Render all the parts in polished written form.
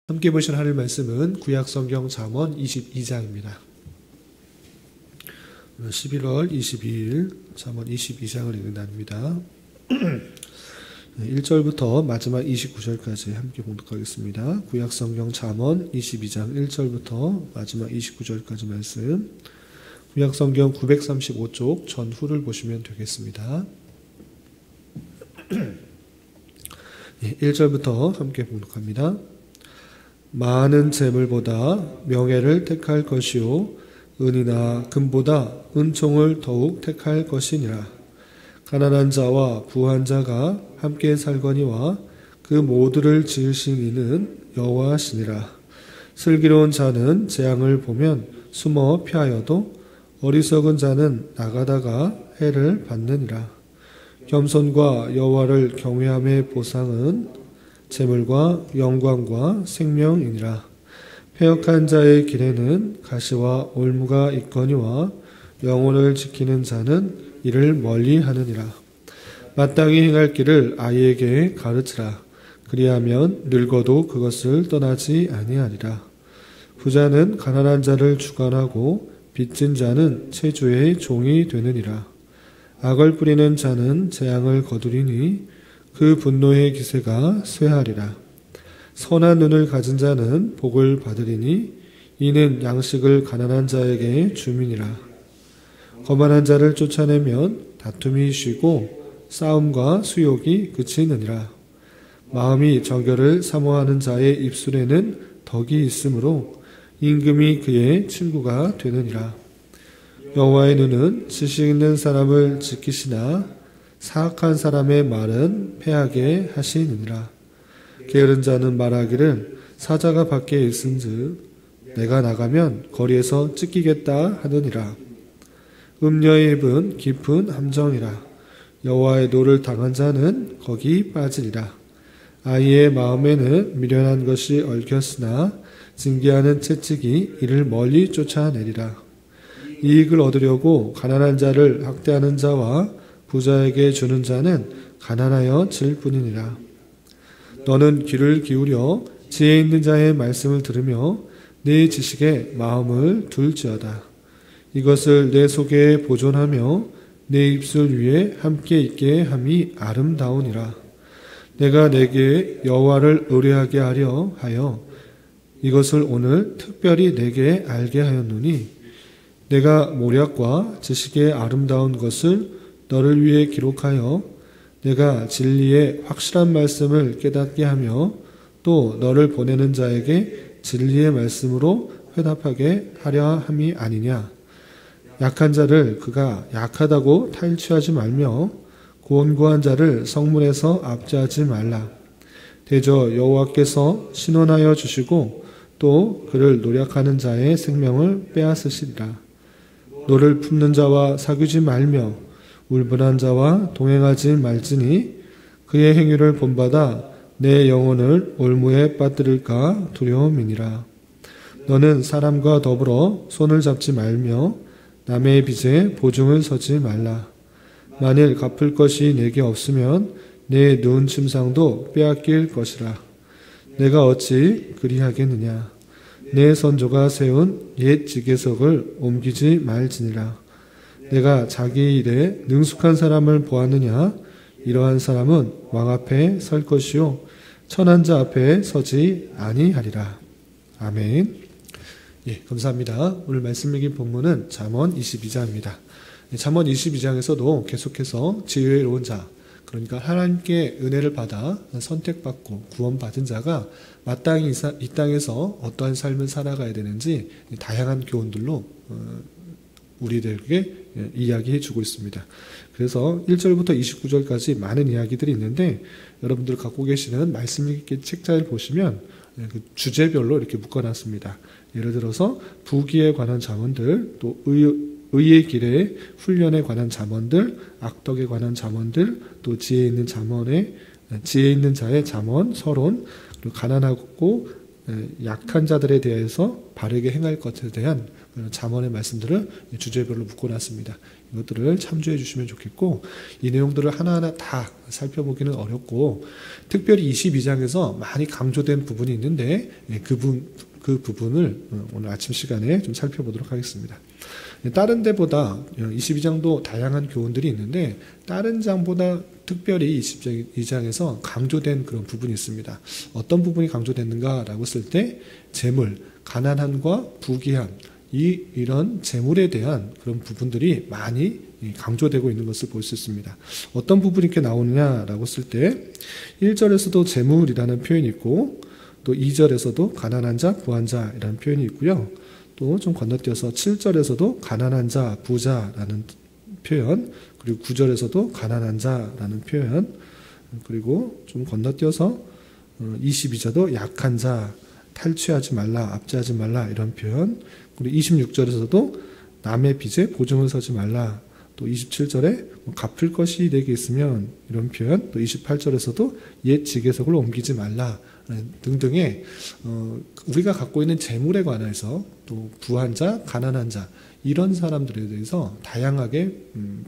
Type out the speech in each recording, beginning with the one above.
함께 보실 하늘 말씀은 구약성경 잠언 22장입니다. 11월 22일 잠언 22장을 읽는답니다. 1절부터 마지막 29절까지 함께 봉독하겠습니다. 구약성경 잠언 22장 1절부터 마지막 29절까지 말씀, 구약성경 935쪽 전후를 보시면 되겠습니다. 1절부터 함께 봉독합니다. 많은 재물보다 명예를 택할 것이요 은이나 금보다 은총을 더욱 택할 것이니라. 가난한 자와 부한 자가 함께 살거니와 그 모두를 지으신 이는 여호와시니라. 슬기로운 자는 재앙을 보면 숨어 피하여도 어리석은 자는 나가다가 해를 받느니라. 겸손과 여호와를 경외함의 보상은 재물과 영광과 생명이니라. 패역한 자의 길에는 가시와 올무가 있거니와 영혼을 지키는 자는 이를 멀리하느니라. 마땅히 행할 길을 아이에게 가르치라. 그리하면 늙어도 그것을 떠나지 아니하리라. 부자는 가난한 자를 주관하고 빚진 자는 채주의 종이 되느니라. 악을 뿌리는 자는 재앙을 거두리니 그 분노의 기세가 쇠하리라. 선한 눈을 가진 자는 복을 받으리니 이는 양식을 가난한 자에게 주민이라. 거만한 자를 쫓아내면 다툼이 쉬고 싸움과 수욕이 그치느니라. 마음이 정결을 사모하는 자의 입술에는 덕이 있으므로 임금이 그의 친구가 되느니라. 여호와의 눈은 지식 있는 사람을 지키시나 사악한 사람의 말은 패하게 하시느니라. 게으른 자는 말하기를 사자가 밖에 있은즉 내가 나가면 거리에서 찢기겠다 하느니라. 음녀의 입은 깊은 함정이라. 여호와의 노를 당한 자는 거기 빠지리라. 아이의 마음에는 미련한 것이 얽혔으나 징계하는 채찍이 이를 멀리 쫓아내리라. 이익을 얻으려고 가난한 자를 학대하는 자와 부자에게 주는 자는 가난하여 질 뿐이니라. 너는 귀를 기울여 지혜 있는 자의 말씀을 들으며 네 지식에 마음을 둘지어다. 이것을 내 속에 보존하며 내 입술 위에 함께 있게 함이 아름다우니라. 내가 내게 여호와를 의뢰하게 하려 하여 이것을 오늘 특별히 내게 알게 하였노니 내가 모략과 지식의 아름다운 것을 너를 위해 기록하여 내가 진리의 확실한 말씀을 깨닫게 하며 또 너를 보내는 자에게 진리의 말씀으로 회답하게 하려 함이 아니냐. 약한 자를 그가 약하다고 탈취하지 말며 곤고한 자를 성문에서 압제하지 말라. 대저 여호와께서 신원하여 주시고 또 그를 노력하는 자의 생명을 빼앗으시리라. 노를 품는 자와 사귀지 말며 울분한 자와 동행하지 말지니 그의 행위를 본받아 내 영혼을 올무에 빠뜨릴까 두려움이니라. 너는 사람과 더불어 손을 잡지 말며 남의 빚에 보증을 서지 말라. 만일 갚을 것이 내게 없으면 내 누운 침상도 빼앗길 것이라. 내가 어찌 그리하겠느냐. 내 선조가 세운 옛 지계석을 옮기지 말지니라. 내가 자기 일에 능숙한 사람을 보았느냐. 이러한 사람은 왕 앞에 설 것이요 천한 자 앞에 서지 아니하리라. 아멘. 예, 감사합니다. 오늘 말씀 읽은 본문은 잠언 22장입니다. 잠언 22장에서도 계속해서 지혜로운 자, 그러니까 하나님께 은혜를 받아 선택받고 구원받은 자가 마땅히 이 땅에서 어떠한 삶을 살아가야 되는지 다양한 교훈들로 우리들에게 이야기해 주고 있습니다. 그래서 1절부터 29절까지 많은 이야기들이 있는데 여러분들 갖고 계시는 말씀 읽기 책자를 보시면 그 주제별로 이렇게 묶어놨습니다. 예를 들어서 부귀에 관한 잠언들, 또 의의 길의 훈련에 관한 잠언들, 악덕에 관한 잠언들, 또 지혜 있는 자의 잠언, 서론, 그리고 가난하고 약한 자들에 대해서 바르게 행할 것에 대한 잠언의 말씀들을 주제별로 묶어놨습니다. 이것들을 참조해 주시면 좋겠고, 이 내용들을 하나하나 다 살펴보기는 어렵고, 특별히 22장에서 많이 강조된 부분이 있는데 그 부분을 오늘 아침 시간에 좀 살펴보도록 하겠습니다. 다른 데보다 22장도 다양한 교훈들이 있는데 다른 장보다 특별히 22장에서 강조된 그런 부분이 있습니다. 어떤 부분이 강조됐는가라고 했을 때 재물, 가난함과 부귀함, 이런 재물에 대한 그런 부분들이 많이 강조되고 있는 것을 볼 수 있습니다. 어떤 부분이 이렇게 나오느냐라고 했을 때 1절에서도 재물이라는 표현이 있고 또 2절에서도 가난한 자, 부한 자이라는 표현이 있고요. 또 좀 건너뛰어서 7절에서도 가난한 자, 부자라는 표현, 그리고 9절에서도 가난한 자라는 표현, 그리고 좀 건너뛰어서 22절도 약한 자, 탈취하지 말라, 압제하지 말라 이런 표현, 그리고 26절에서도 남의 빚에 보증을 서지 말라, 또 27절에 갚을 것이 내게 있으면 이런 표현, 또 28절에서도 옛 지계석을 옮기지 말라 등등의 우리가 갖고 있는 재물에 관해서 또 부한 자, 가난한 자 이런 사람들에 대해서 다양하게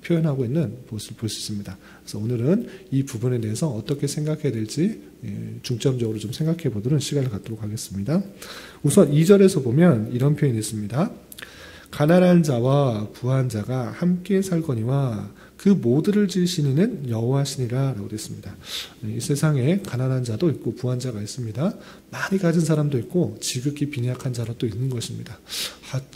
표현하고 있는 모습을 볼 수 있습니다. 그래서 오늘은 이 부분에 대해서 어떻게 생각해야 될지 중점적으로 좀 생각해 보도록 시간을 갖도록 하겠습니다. 우선 2절에서 보면 이런 표현이 있습니다. 가난한 자와 부한 자가 함께 살거니와 그 모두를 지으시는 여호와시니라 라고 되어 있습니다. 이 세상에 가난한 자도 있고 부한 자가 있습니다. 많이 가진 사람도 있고 지극히 빈약한 자도 있는 것입니다.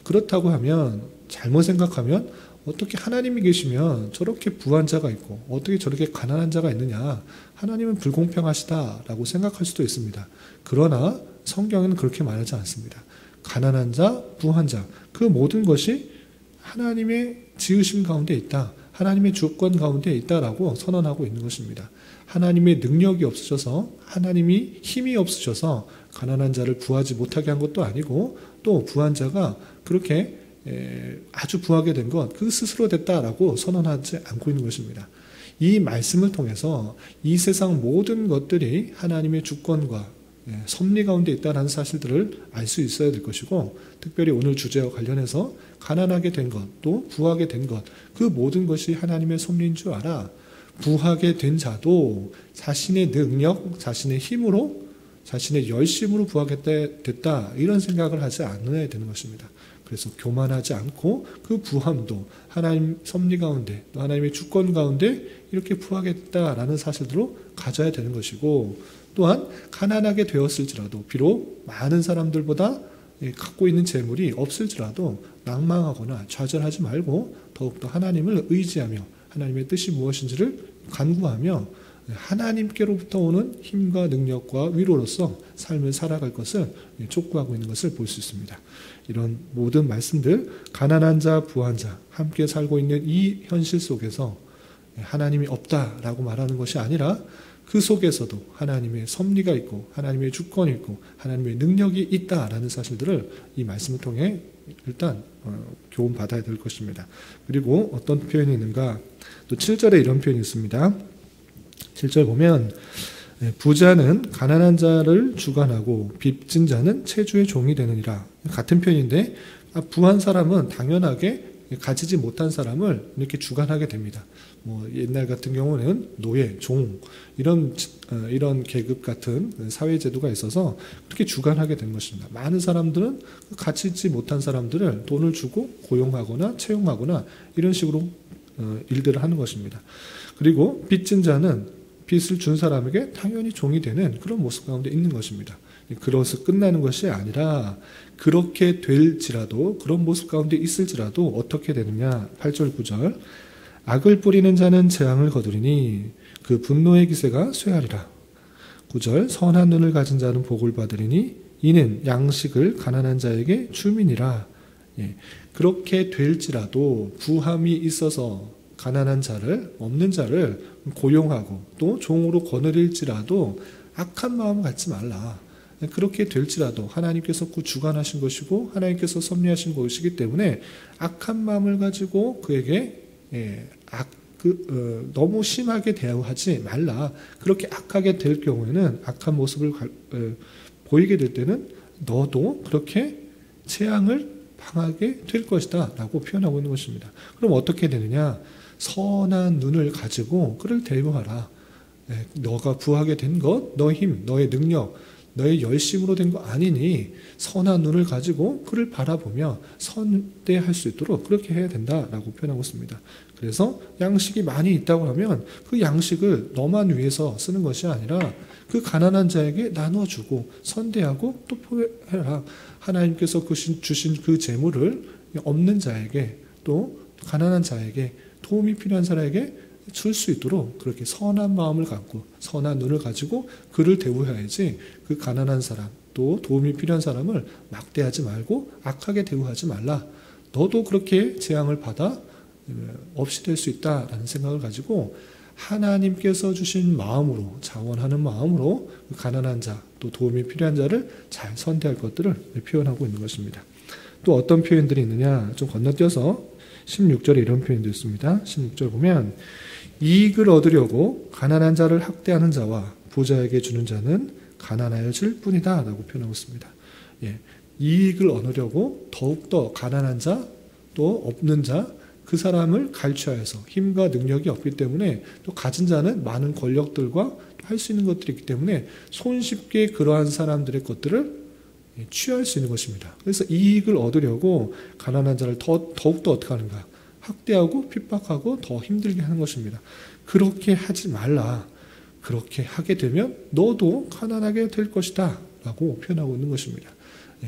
그렇다고 하면 잘못 생각하면 어떻게 하나님이 계시면 저렇게 부한 자가 있고 어떻게 저렇게 가난한 자가 있느냐, 하나님은 불공평하시다라고 생각할 수도 있습니다. 그러나 성경에는 그렇게 말하지 않습니다. 가난한 자, 부한 자, 그 모든 것이 하나님의 지으심 가운데 있다, 하나님의 주권 가운데 있다라고 선언하고 있는 것입니다. 하나님의 능력이 없으셔서, 하나님이 힘이 없으셔서 가난한 자를 부하지 못하게 한 것도 아니고, 또 부한 자가 그렇게 아주 부하게 된 것, 그 스스로 됐다라고 선언하지 않고 있는 것입니다. 이 말씀을 통해서 이 세상 모든 것들이 하나님의 주권과 섭리 가운데 있다는 사실들을 알 수 있어야 될 것이고, 특별히 오늘 주제와 관련해서 가난하게 된 것, 또 부하게 된 것, 그 모든 것이 하나님의 섭리인 줄 알아. 부하게 된 자도 자신의 능력, 자신의 힘으로, 자신의 열심으로 부하게 됐다, 이런 생각을 하지 않아야 되는 것입니다. 그래서 교만하지 않고 그 부함도 하나님 섭리 가운데, 또 하나님의 주권 가운데 이렇게 부하게 됐다라는 사실들로 가져야 되는 것이고, 또한 가난하게 되었을지라도, 비록 많은 사람들보다 갖고 있는 재물이 없을지라도 낭망하거나 좌절하지 말고 더욱더 하나님을 의지하며 하나님의 뜻이 무엇인지를 간구하며 하나님께로부터 오는 힘과 능력과 위로로서 삶을 살아갈 것을 촉구하고 있는 것을 볼 수 있습니다. 이런 모든 말씀들, 가난한 자, 부한 자 함께 살고 있는 이 현실 속에서 하나님이 없다라고 말하는 것이 아니라 그 속에서도 하나님의 섭리가 있고 하나님의 주권이 있고 하나님의 능력이 있다라는 사실들을 이 말씀을 통해 일단 교훈 받아야 될 것입니다. 그리고 어떤 표현이 있는가, 또 7절에 이런 표현이 있습니다. 7절 보면 부자는 가난한 자를 주관하고 빚진 자는 채주의 종이 되느니라. 같은 표현인데 부한 사람은 당연하게 가지지 못한 사람을 이렇게 주관하게 됩니다. 옛날 같은 경우는 노예, 종 이런 계급 같은 사회제도가 있어서 그렇게 주관하게 된 것입니다. 많은 사람들은 가지지 못한 사람들을 돈을 주고 고용하거나 채용하거나 이런 식으로 일들을 하는 것입니다. 그리고 빚진 자는 빚을 준 사람에게 당연히 종이 되는 그런 모습 가운데 있는 것입니다. 그래서 끝나는 것이 아니라 그렇게 될지라도, 그런 모습 가운데 있을지라도 어떻게 되느냐. 8절 9절 악을 뿌리는 자는 재앙을 거두리니 그 분노의 기세가 쇠하리라. 9절 선한 눈을 가진 자는 복을 받으리니 이는 양식을 가난한 자에게 줌이니라. 그렇게 될지라도 부함이 있어서 가난한 자를, 없는 자를 고용하고 또 종으로 거느릴지라도 악한 마음 갖지 말라. 그렇게 될지라도 하나님께서 주관하신 것이고 하나님께서 섭리하신 것이기 때문에 악한 마음을 가지고 그에게 너무 심하게 대우하지 말라. 그렇게 악하게 될 경우에는, 악한 모습을 보이게 될 때는 너도 그렇게 재앙을 방하게 될 것이다 라고 표현하고 있는 것입니다. 그럼 어떻게 되느냐? 선한 눈을 가지고 그를 대우하라. 너가 부하게 된 것, 너의 힘, 너의 능력, 너의 열심으로 된 거 아니니 선한 눈을 가지고 그를 바라보며 선대할 수 있도록 그렇게 해야 된다라고 표현하고 있습니다. 그래서 양식이 많이 있다고 하면 그 양식을 너만 위해서 쓰는 것이 아니라 그 가난한 자에게 나눠주고 선대하고 또 포회해라. 하나님께서 주신 그 재물을 없는 자에게 또 가난한 자에게 도움이 필요한 사람에게 줄 수 있도록 그렇게 선한 마음을 갖고 선한 눈을 가지고 그를 대우해야지 그 가난한 사람 또 도움이 필요한 사람을 막대하지 말고 악하게 대우하지 말라. 너도 그렇게 재앙을 받아 없이 될 수 있다라는 생각을 가지고 하나님께서 주신 마음으로 자원하는 마음으로 그 가난한 자 또 도움이 필요한 자를 잘 선대할 것들을 표현하고 있는 것입니다. 또 어떤 표현들이 있느냐 좀 건너뛰어서 16절에 이런 표현도 있습니다. 16절 보면 이익을 얻으려고 가난한 자를 학대하는 자와 부자에게 주는 자는 가난하여질 뿐이다 라고 표현하고 있습니다. 이익을 얻으려고 더욱더 가난한 자 또 없는 자 그 사람을 갈취하여서 힘과 능력이 없기 때문에 또 가진 자는 많은 권력들과 할 수 있는 것들이 있기 때문에 손쉽게 그러한 사람들의 것들을 취할 수 있는 것입니다. 그래서 이익을 얻으려고 가난한 자를 더욱더 어떻게 하는가? 학대하고 핍박하고 더 힘들게 하는 것입니다. 그렇게 하지 말라. 그렇게 하게 되면 너도 가난하게 될 것이다 라고 표현하고 있는 것입니다.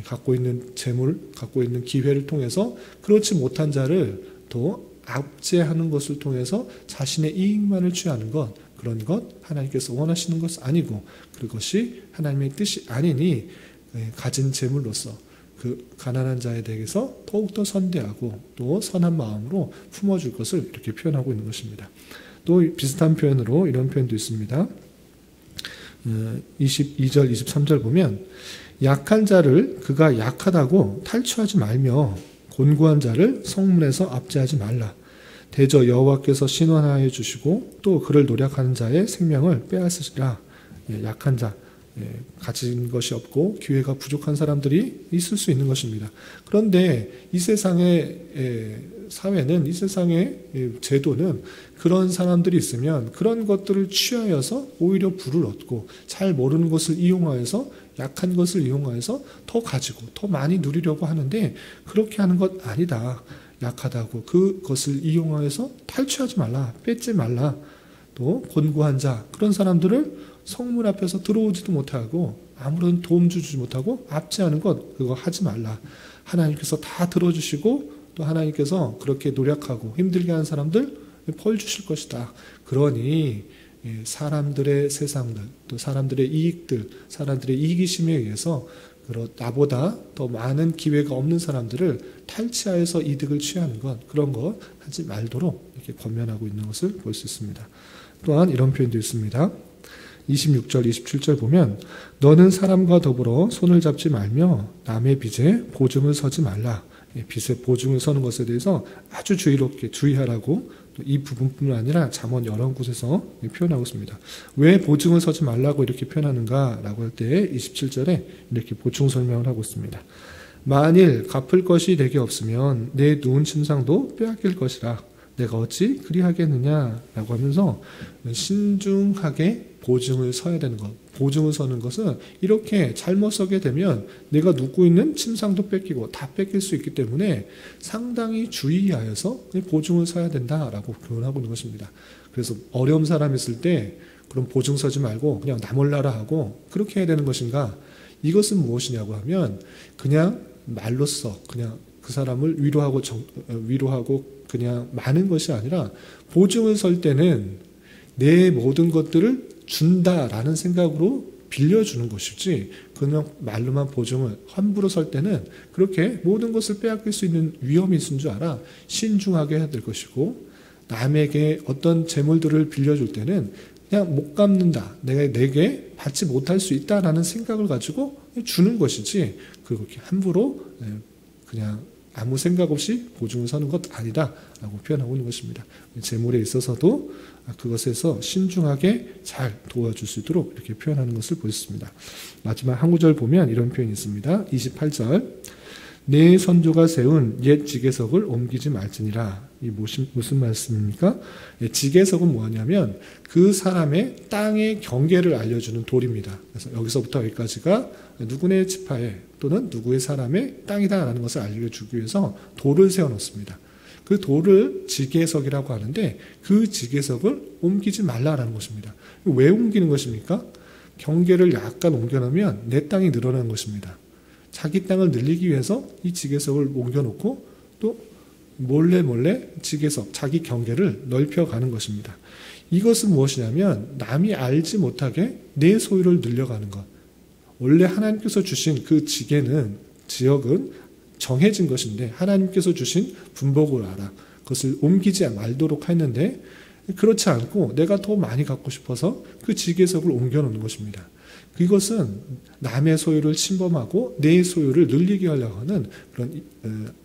갖고 있는 재물, 갖고 있는 기회를 통해서 그렇지 못한 자를 또 압제하는 것을 통해서 자신의 이익만을 취하는 것, 그런 것 하나님께서 원하시는 것은 아니고 그것이 하나님의 뜻이 아니니 가진 재물로서 그 가난한 자에 대해서 더욱더 선대하고 또 선한 마음으로 품어줄 것을 이렇게 표현하고 있는 것입니다. 또 비슷한 표현으로 이런 표현도 있습니다. 22절, 23절 보면 약한 자를 그가 약하다고 탈취하지 말며 곤고한 자를 성문에서 압제하지 말라. 대저 여호와께서 신원하여 주시고 또 그를 노력하는 자의 생명을 빼앗으시라. 약한 자, 가진 것이 없고 기회가 부족한 사람들이 있을 수 있는 것입니다. 그런데 이 세상의 사회는, 이 세상의 제도는 그런 사람들이 있으면 그런 것들을 취하여서 오히려 부를 얻고 잘 모르는 것을 이용하여서 약한 것을 이용하여서 더 가지고 더 많이 누리려고 하는데 그렇게 하는 것 아니다. 약하다고 그것을 이용하여서 탈취하지 말라, 뺏지 말라. 또 곤고한 자, 그런 사람들을 성문 앞에서 들어오지도 못하고 아무런 도움 주지 못하고 압제하는 것, 그거 하지 말라. 하나님께서 다 들어주시고 또 하나님께서 그렇게 노력하고 힘들게 하는 사람들 벌 주실 것이다. 그러니 사람들의 세상들, 또 사람들의 이익들, 사람들의 이기심에 의해서 나보다 더 많은 기회가 없는 사람들을 탈취하여서 이득을 취하는 것, 그런 것 하지 말도록 이렇게 권면하고 있는 것을 볼 수 있습니다. 또한 이런 표현도 있습니다. 26절, 27절 보면 너는 사람과 더불어 손을 잡지 말며 남의 빚에 보증을 서지 말라. 빚에 보증을 서는 것에 대해서 아주 주의롭게 주의하라고 이 부분뿐만 아니라 잠언 여러 곳에서 표현하고 있습니다. 왜 보증을 서지 말라고 이렇게 표현하는가 라고 할 때 27절에 이렇게 보충 설명을 하고 있습니다. 만일 갚을 것이 내게 없으면 내 누운 침상도 빼앗길 것이라 내가 어찌 그리하겠느냐 라고 하면서 신중하게 보증을 서야 되는 것, 보증을 서는 것은 이렇게 잘못 서게 되면 내가 눕고 있는 침상도 뺏기고 다 뺏길 수 있기 때문에 상당히 주의하여서 보증을 서야 된다라고 표현하고 있는 것입니다. 그래서 어려운 사람이 있을 때 그럼 보증 서지 말고 그냥 나 몰라라 하고 그렇게 해야 되는 것인가? 이것은 무엇이냐고 하면 그냥 말로써 그냥 그 사람을 위로하고 그냥 많은 것이 아니라 보증을 설 때는 내 모든 것들을 준다라는 생각으로 빌려주는 것이지 그냥 말로만 보증을 함부로 설 때는 그렇게 모든 것을 빼앗길 수 있는 위험이 있는 줄 알아. 신중하게 해야 될 것이고 남에게 어떤 재물들을 빌려줄 때는 그냥 못 갚는다. 내게 받지 못할 수 있다라는 생각을 가지고 주는 것이지 그렇게 함부로 그냥 아무 생각 없이 보증을 서는 것 아니다라고 표현하고 있는 것입니다. 재물에 있어서도 그것에서 신중하게 잘 도와줄 수 있도록 이렇게 표현하는 것을 볼 수 있습니다. 마지막 한 구절 보면 이런 표현이 있습니다. 28절 내 선조가 세운 옛 지계석을 옮기지 말지니라. 이 무슨 말씀입니까? 지계석은 뭐냐면 그 사람의 땅의 경계를 알려주는 돌입니다. 그래서 여기서부터 여기까지가 누구네 지파의 또는 누구의 사람의 땅이다라는 것을 알려주기 위해서 돌을 세워놓습니다. 그 돌을 지계석이라고 하는데 그 지계석을 옮기지 말라라는 것입니다. 왜 옮기는 것입니까? 경계를 약간 옮겨놓으면 내 땅이 늘어나는 것입니다. 자기 땅을 늘리기 위해서 이 지계석을 옮겨놓고 또 몰래 지계석, 자기 경계를 넓혀가는 것입니다. 이것은 무엇이냐면 남이 알지 못하게 내 소유를 늘려가는 것. 원래 하나님께서 주신 그 지역은 정해진 것인데 하나님께서 주신 분복을 알아. 그것을 옮기지 말도록 했는데 그렇지 않고 내가 더 많이 갖고 싶어서 그 지계석을 옮겨놓는 것입니다. 그것은 남의 소유를 침범하고 내 소유를 늘리게 하려고 하는 그런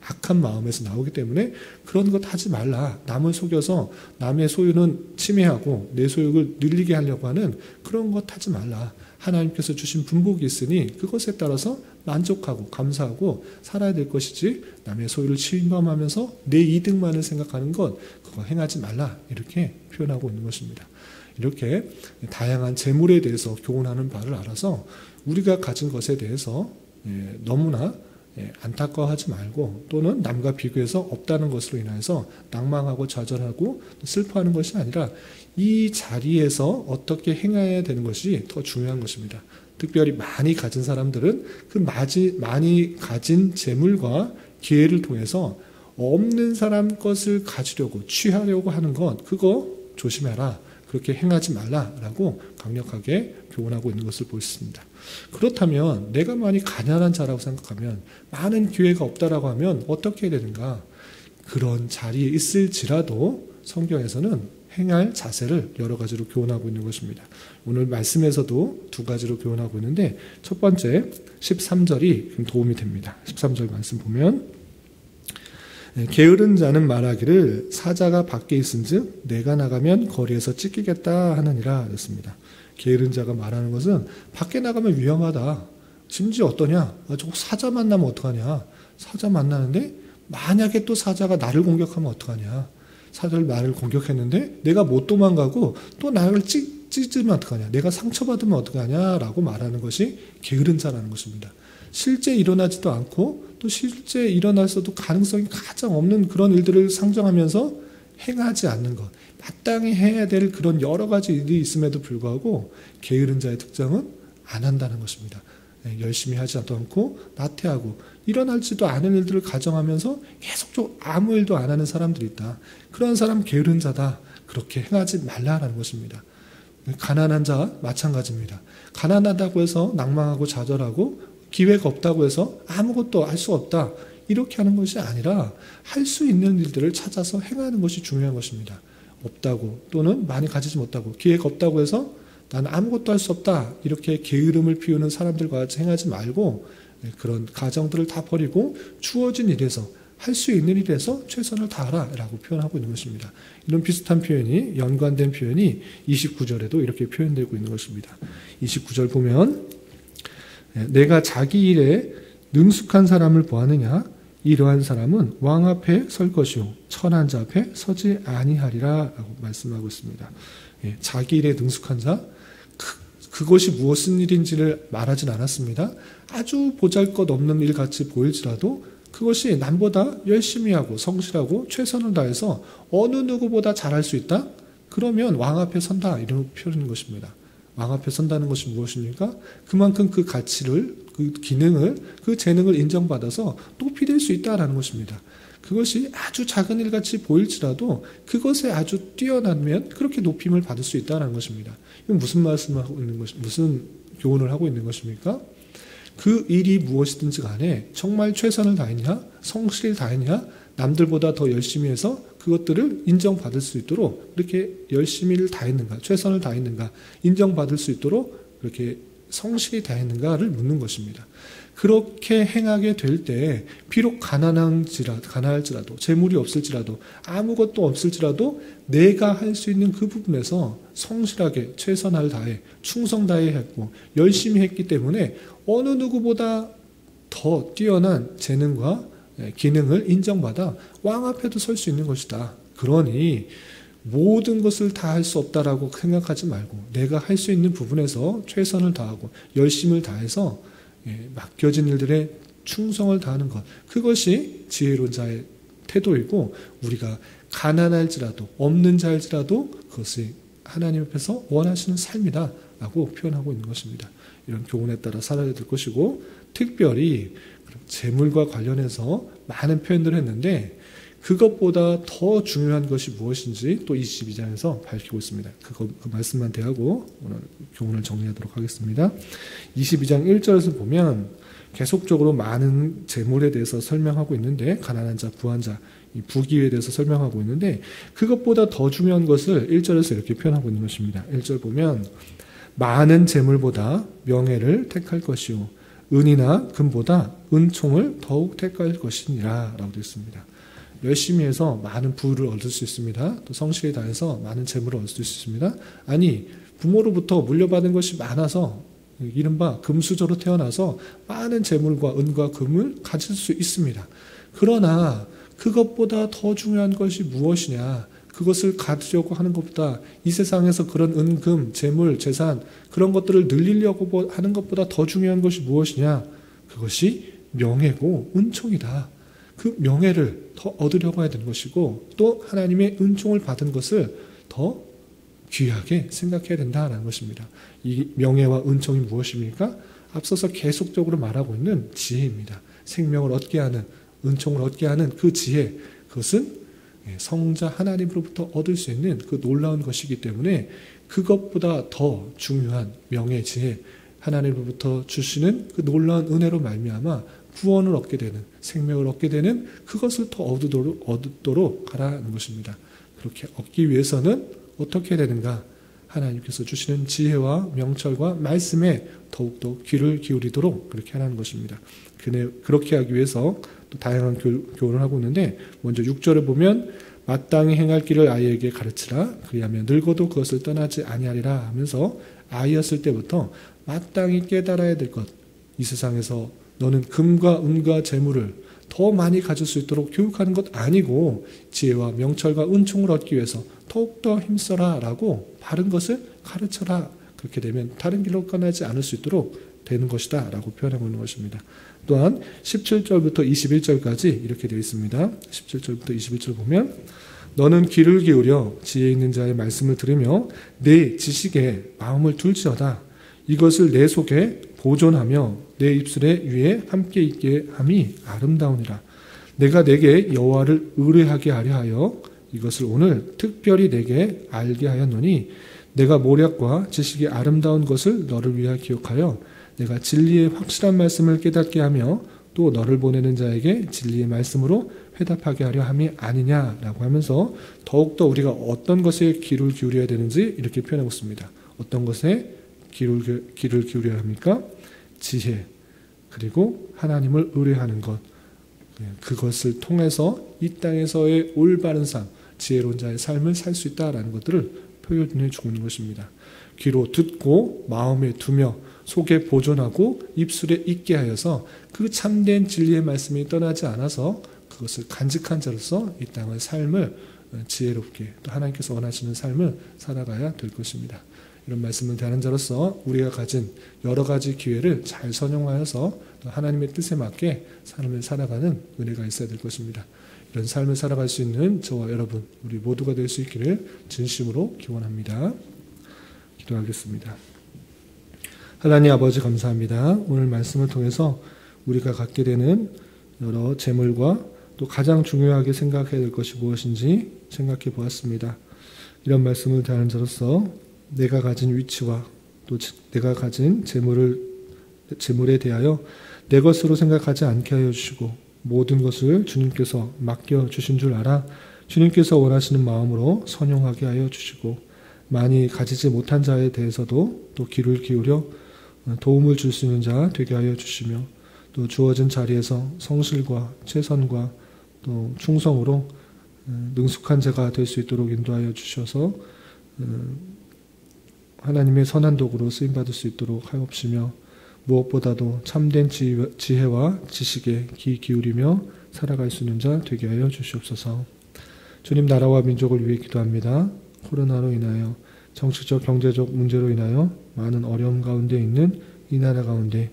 악한 마음에서 나오기 때문에 그런 것 하지 말라. 남을 속여서 남의 소유는 침해하고 내 소유를 늘리게 하려고 하는 그런 것 하지 말라. 하나님께서 주신 분복이 있으니 그것에 따라서 만족하고 감사하고 살아야 될 것이지 남의 소유를 침범하면서 내 이득만을 생각하는 것 그거 행하지 말라. 이렇게 표현하고 있는 것입니다. 이렇게 다양한 재물에 대해서 교훈하는 바를 알아서 우리가 가진 것에 대해서 너무나 안타까워하지 말고 또는 남과 비교해서 없다는 것으로 인해서 낭망하고 좌절하고 슬퍼하는 것이 아니라 이 자리에서 어떻게 행해야 되는 것이 더 중요한 것입니다. 특별히 많이 가진 사람들은 그 많이 가진 재물과 기회를 통해서 없는 사람 것을 가지려고 취하려고 하는 것 그거 조심해라. 그렇게 행하지 말라라고 강력하게 교훈하고 있는 것을 볼 수 있습니다. 그렇다면 내가 많이 가난한 자라고 생각하면 많은 기회가 없다라고 하면 어떻게 해야 되는가? 그런 자리에 있을지라도 성경에서는 행할 자세를 여러 가지로 교훈하고 있는 것입니다. 오늘 말씀에서도 두 가지로 교훈하고 있는데 첫 번째 13절이 도움이 됩니다. 13절 말씀 보면 게으른 자는 말하기를 사자가 밖에 있은즉 내가 나가면 거리에서 찢기겠다 하느니라 그랬습니다. 게으른 자가 말하는 것은 밖에 나가면 위험하다. 심지어 어떠냐? 저거 사자 만나면 어떡하냐? 사자 만나는데 만약에 또 사자가 나를 공격하면 어떡하냐? 사자를 나를 공격했는데 내가 못 도망가고 또 나를 찢으면 어떡하냐? 내가 상처받으면 어떡하냐라고 말하는 것이 게으른 자라는 것입니다. 실제 일어나지도 않고 또 실제 일어나서도 가능성이 가장 없는 그런 일들을 상정하면서 행하지 않는 것. 마땅히 해야 될 그런 여러 가지 일이 있음에도 불구하고 게으른 자의 특징은 안 한다는 것입니다. 열심히 하지 않고 나태하고 일어날지도 않은 일들을 가정하면서 계속 아무 일도 안 하는 사람들이 있다. 그런 사람 게으른 자다. 그렇게 행하지 말라라는 것입니다. 가난한 자와 마찬가지입니다. 가난하다고 해서 낭망하고 좌절하고 기회가 없다고 해서 아무것도 할 수 없다. 이렇게 하는 것이 아니라 할 수 있는 일들을 찾아서 행하는 것이 중요한 것입니다. 없다고 또는 많이 가지지 못하고 기회가 없다고 해서 나는 아무것도 할 수 없다. 이렇게 게으름을 피우는 사람들과 같이 행하지 말고 그런 가정들을 다 버리고 주어진 일에서 할 수 있는 일에서 최선을 다하라 라고 표현하고 있는 것입니다. 이런 비슷한 표현이 연관된 표현이 29절에도 이렇게 표현되고 있는 것입니다. 29절 보면 내가 자기 일에 능숙한 사람을 보았느냐? 이러한 사람은 왕 앞에 설 것이요 천한 자 앞에 서지 아니하리라 라고 말씀하고 있습니다. 자기 일에 능숙한 자 그것이 무슨 일인지를 말하진 않았습니다. 아주 보잘것없는 일 같이 보일지라도 그것이 남보다 열심히 하고 성실하고 최선을 다해서 어느 누구보다 잘할 수 있다? 그러면 왕 앞에 선다 이런 표현인 것입니다. 왕 앞에 선다는 것이 무엇입니까? 그만큼 그 가치를, 그 기능을, 그 재능을 인정받아서 높이될 수 있다는 것입니다. 그것이 아주 작은 일같이 보일지라도 그것에 아주 뛰어나면 그렇게 높임을 받을 수 있다는 것입니다. 이건 무슨 말씀을 하고 있는 것이, 무슨 교훈을 하고 있는 것입니까? 그 일이 무엇이든지 간에 정말 최선을 다했냐, 성실히 다했냐, 남들보다 더 열심히 해서 그것들을 인정받을 수 있도록 이렇게 열심히를 다했는가, 최선을 다했는가, 인정받을 수 있도록 이렇게 성실히 다했는가를 묻는 것입니다. 그렇게 행하게 될 때 비록 가난할지라도 재물이 없을지라도 아무것도 없을지라도 내가 할 수 있는 그 부분에서 성실하게 최선을 다해 충성 다해 했고 열심히 했기 때문에 어느 누구보다 더 뛰어난 재능과 기능을 인정받아 왕 앞에도 설 수 있는 것이다. 그러니 모든 것을 다 할 수 없다라고 생각하지 말고 내가 할 수 있는 부분에서 최선을 다하고 열심을 다해서 맡겨진 일들에 충성을 다하는 것, 그것이 지혜로운 자의 태도이고, 우리가 가난할지라도 없는 자일지라도 그것이 하나님 앞에서 원하시는 삶이다 라고 표현하고 있는 것입니다. 이런 교훈에 따라 살아야 될 것이고, 특별히 재물과 관련해서 많은 표현들을 했는데 그것보다 더 중요한 것이 무엇인지 또 22장에서 밝히고 있습니다. 그 말씀만 대하고 오늘 교훈을 정리하도록 하겠습니다. 22장 1절에서 보면 계속적으로 많은 재물에 대해서 설명하고 있는데, 가난한 자, 부한 자, 이 부귀에 대해서 설명하고 있는데, 그것보다 더 중요한 것을 1절에서 이렇게 표현하고 있는 것입니다. 1절 보면 많은 재물보다 명예를 택할 것이요 은이나 금보다 은총을 더욱 택할 것이니라 라고 되어 있습니다. 열심히 해서 많은 부를 얻을 수 있습니다. 또 성실히 다해서 많은 재물을 얻을 수 있습니다. 아니, 부모로부터 물려받은 것이 많아서 이른바 금수저로 태어나서 많은 재물과 은과 금을 가질 수 있습니다. 그러나 그것보다 더 중요한 것이 무엇이냐? 그것을 가지려고 하는 것보다, 이 세상에서 그런 은, 금, 재물, 재산 그런 것들을 늘리려고 하는 것보다 더 중요한 것이 무엇이냐? 그것이 명예고 은총이다. 그 명예를 더 얻으려고 해야 되는 것이고, 또 하나님의 은총을 받은 것을 더 귀하게 생각해야 된다는 것입니다. 이 명예와 은총이 무엇입니까? 앞서서 계속적으로 말하고 있는 지혜입니다. 생명을 얻게 하는, 은총을 얻게 하는 그 지혜, 그것은 성자 하나님으로부터 얻을 수 있는 그 놀라운 것이기 때문에 그것보다 더 중요한 명예, 지혜, 하나님으로부터 주시는 그 놀라운 은혜로 말미암아 구원을 얻게 되는, 생명을 얻게 되는 그것을 더 얻도록 하라는 것입니다. 그렇게 얻기 위해서는 어떻게 되는가? 하나님께서 주시는 지혜와 명철과 말씀에 더욱더 귀를 기울이도록 그렇게 하라는 것입니다. 그렇게 하기 위해서 또 다양한 교훈을 하고 있는데, 먼저 6절을 보면 마땅히 행할 길을 아이에게 가르치라. 그리하면 늙어도 그것을 떠나지 아니하리라 하면서 아이였을 때부터 마땅히 깨달아야 될 것, 이 세상에서 너는 금과 은과 재물을 더 많이 가질 수 있도록 교육하는 것 아니고 지혜와 명철과 은총을 얻기 위해서 더욱더 힘써라 라고 바른 것을 가르쳐라. 그렇게 되면 다른 길로 떠나지 않을 수 있도록 되는 것이다 라고 표현하고 있는 것입니다. 또한 17절부터 21절까지 이렇게 되어 있습니다. 17절부터 21절 보면 너는 귀를 기울여 지혜 있는 자의 말씀을 들으며 내 지식에 마음을 둘지어다. 이것을 내 속에 보존하며 내 입술에 위에 함께 있게 함이 아름다우니라. 내가 내게 여호와를 의뢰하게 하려 하여 이것을 오늘 특별히 내게 알게 하였노니 내가 모략과 지식이 아름다운 것을 너를 위하여 기억하여 내가 진리의 확실한 말씀을 깨닫게 하며 또 너를 보내는 자에게 진리의 말씀으로 회답하게 하려 함이 아니냐라고 하면서 더욱더 우리가 어떤 것에 귀를 기울여야 되는지 이렇게 표현하고 있습니다. 어떤 것에 귀를 기울여야 합니까? 지혜, 그리고 하나님을 의뢰하는 것, 그것을 통해서 이 땅에서의 올바른 삶, 지혜로운 자의 삶을 살 수 있다라는 것들을 표현해 주고 있는 것입니다. 귀로 듣고 마음에 두며 속에 보존하고 입술에 있게 하여서 그 참된 진리의 말씀이 떠나지 않아서 그것을 간직한 자로서 이 땅의 삶을 지혜롭게 또 하나님께서 원하시는 삶을 살아가야 될 것입니다. 이런 말씀을 대하는 자로서 우리가 가진 여러 가지 기회를 잘 선용하여서 하나님의 뜻에 맞게 삶을 살아가는 은혜가 있어야 될 것입니다. 이런 삶을 살아갈 수 있는 저와 여러분, 우리 모두가 될 수 있기를 진심으로 기원합니다. 기도하겠습니다. 하나님 아버지 감사합니다. 오늘 말씀을 통해서 우리가 갖게 되는 여러 재물과 또 가장 중요하게 생각해야 될 것이 무엇인지 생각해 보았습니다. 이런 말씀을 대하는 자로서 내가 가진 위치와 또 내가 가진 재물에 대하여 내 것으로 생각하지 않게 하여 주시고 모든 것을 주님께서 맡겨주신 줄 알아 주님께서 원하시는 마음으로 선용하게 하여 주시고 많이 가지지 못한 자에 대해서도 또 귀를 기울여 도움을 줄 수 있는 자 되게 하여 주시며 또 주어진 자리에서 성실과 최선과 또 충성으로 능숙한 자가 될 수 있도록 인도하여 주셔서 하나님의 선한 도구로 쓰임받을 수 있도록 하옵시며 무엇보다도 참된 지혜와 지식에 귀 기울이며 살아갈 수 있는 자 되게 하여 주시옵소서. 주님, 나라와 민족을 위해 기도합니다. 코로나로 인하여 정치적 경제적 문제로 인하여 많은 어려움 가운데 있는 이 나라 가운데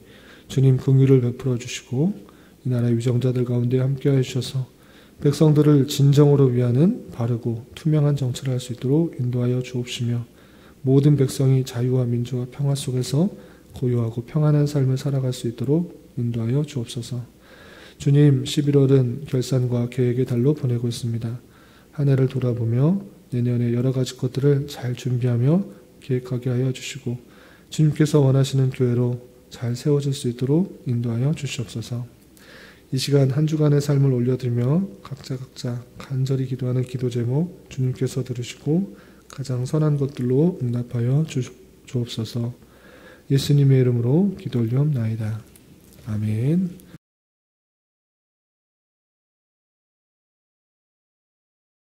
주님 긍휼을 베풀어 주시고 이 나라의 위정자들 가운데 함께하여 주셔서 백성들을 진정으로 위하는 바르고 투명한 정치를 할 수 있도록 인도하여 주옵시며 모든 백성이 자유와 민주와 평화 속에서 고요하고 평안한 삶을 살아갈 수 있도록 인도하여 주옵소서. 주님, 11월은 결산과 계획의 달로 보내고 있습니다. 한 해를 돌아보며 내년에 여러 가지 것들을 잘 준비하며 계획하게 하여 주시고 주님께서 원하시는 교회로 잘 세워질 수 있도록 인도하여 주시옵소서. 이 시간 한 주간의 삶을 올려드리며 각자 간절히 기도하는 기도 제목 주님께서 들으시고 가장 선한 것들로 응답하여 주옵소서. 예수님의 이름으로 기도 올리옵나이다. 아멘.